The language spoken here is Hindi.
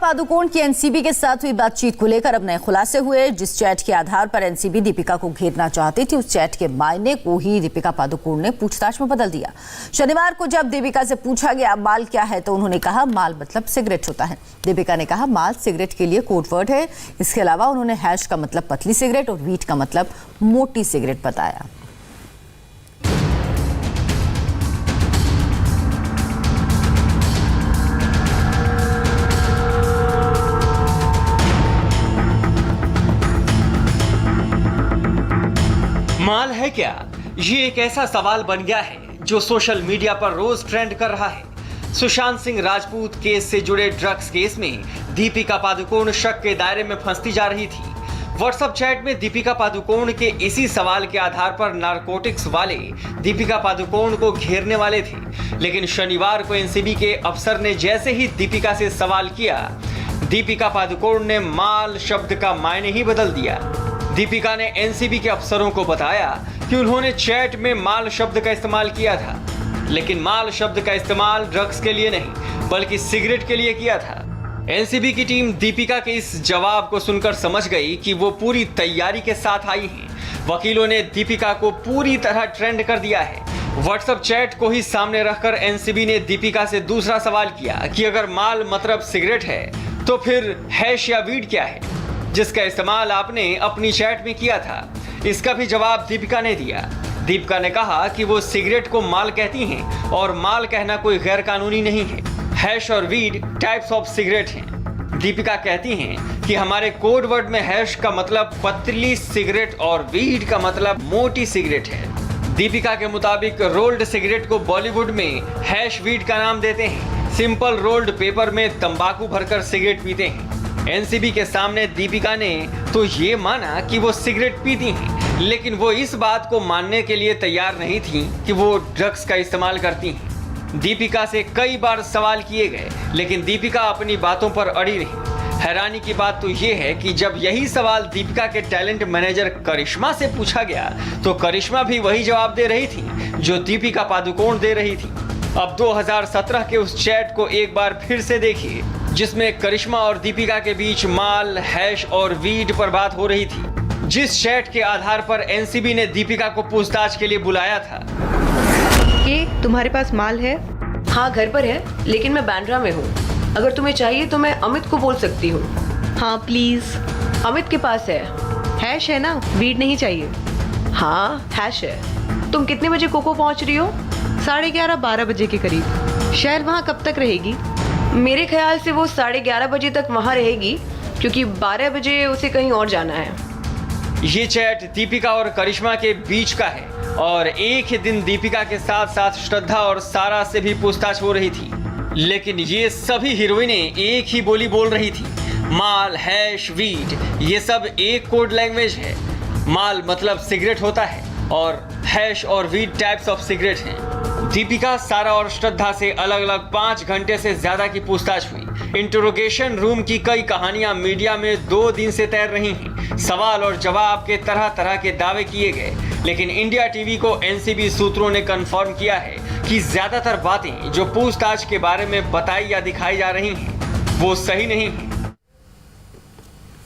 पादुकोण की एनसीबी के साथ हुई बातचीत को लेकर अब नए खुलासे हुए। जिस चैट के आधार पर एनसीबी दीपिका को घेरना चाहती थी, उस चैट के मायने को ही दीपिका पादुकोण ने पूछताछ में बदल दिया। शनिवार को जब दीपिका से पूछा गया माल क्या है, तो उन्होंने कहा माल मतलब सिगरेट होता है। दीपिका ने कहा माल सिगरेट के लिए कोड वर्ड है। इसके अलावा उन्होंने हैश का मतलब पतली सिगरेट और वीट का मतलब मोटी सिगरेट बताया। माल है क्या? ये एक ऐसा सवाल बन गया है जो सोशल मीडिया पर रोज ट्रेंड कर रहा है। सुशांत सिंह राजपूत केस से जुड़े ड्रग्स केस में दीपिका पादुकोण शक के दायरे में फंसती जा रही थी। व्हाट्सएप चैट में दीपिका पादुकोण के इसी सवाल के आधार पर नारकोटिक्स वाले दीपिका पादुकोण को घेरने वाले थे, लेकिन शनिवार को एनसीबी के अफसर ने जैसे ही दीपिका से सवाल किया, दीपिका पादुकोण ने माल शब्द का मायने ही बदल दिया। दीपिका ने एनसीबी के अफसरों को बताया कि उन्होंने चैट में माल शब्द का इस्तेमाल किया था, लेकिन माल शब्द का इस्तेमाल ड्रग्स के लिए नहीं बल्कि सिगरेट के लिए किया था। एनसीबी की टीम दीपिका के इस जवाब को सुनकर समझ गई कि वो पूरी तैयारी के साथ आई हैं। वकीलों ने दीपिका को पूरी तरह ट्रेंड कर दिया है। व्हाट्सएप चैट को ही सामने रखकर एनसीबी ने दीपिका से दूसरा सवाल किया कि अगर माल मतलब सिगरेट है तो फिर हैश या वीड क्या है, जिसका इस्तेमाल आपने अपनी चैट में किया था। इसका भी जवाब दीपिका ने दिया। दीपिका ने कहा कि वो सिगरेट को माल कहती हैं और माल कहना कोई गैर कानूनी नहीं है। हैश और वीड टाइप्स ऑफ सिगरेट हैं। दीपिका कहती हैं कि हमारे कोड वर्ड में हैश का मतलब पतली सिगरेट और वीड का मतलब मोटी सिगरेट है। दीपिका के मुताबिक रोल्ड सिगरेट को बॉलीवुड में हैश वीड का नाम देते हैं। सिंपल रोल्ड पेपर में तंबाकू भरकर सिगरेट पीते हैं। एनसीबी के सामने दीपिका ने तो ये माना कि वो सिगरेट पीती हैं, लेकिन वो इस बात को मानने के लिए तैयार नहीं थी कि वो ड्रग्स का इस्तेमाल करती हैं। दीपिका से कई बार सवाल किए गए, लेकिन दीपिका अपनी बातों पर अड़ी रही। हैरानी की बात तो ये है कि जब यही सवाल दीपिका के टैलेंट मैनेजर करिश्मा से पूछा गया, तो करिश्मा भी वही जवाब दे रही थी जो दीपिका पादुकोण दे रही थी। अब 2017 के उस चैट को एक बार फिर से देखिए, जिसमें करिश्मा और दीपिका के बीच माल, हैश और वीड पर बात हो रही थी। जिस चैट के आधार पर एनसीबी ने दीपिका को पूछताछ के लिए बुलाया था। ये तुम्हारे पास माल है? हाँ, घर पर है, लेकिन मैं बांद्रा में हूँ। अगर तुम्हें चाहिए तो मैं अमित को बोल सकती हूँ। हाँ प्लीज। अमित के पास है। हैश है ना, वीड नहीं चाहिए। हाँ, हैश है। तुम कितने बजे कोको पहुँच रही हो? 11:30-12 बजे के करीब। शहर वहाँ कब तक रहेगी? मेरे ख्याल से वो 11:30 बजे तक वहाँ रहेगी, क्योंकि 12 बजे उसे कहीं और जाना है। ये चैट दीपिका और करिश्मा के बीच का है और एक ही दिन दीपिका के साथ साथ श्रद्धा और सारा से भी पूछताछ हो रही थी, लेकिन ये सभी हीरोइनें एक ही बोली बोल रही थी। माल, हैश, वीड ये सब एक कोड लैंग्वेज है। माल मतलब सिगरेट होता है और हैश और वीड टाइप्स ऑफ सिगरेट हैं। दीपिका, सारा और श्रद्धा से अलग अलग 5 घंटे से ज्यादा की पूछताछ हुई। इंटरोगेशन रूम की कई कहानियां मीडिया में 2 दिन से तैर रही हैं। सवाल और जवाब के तरह तरह के दावे किए गए, लेकिन इंडिया टीवी को एनसीबी सूत्रों ने कंफर्म किया है कि ज्यादातर बातें जो पूछताछ के बारे में बताई या दिखाई जा रही हैं, वो सही नहीं है।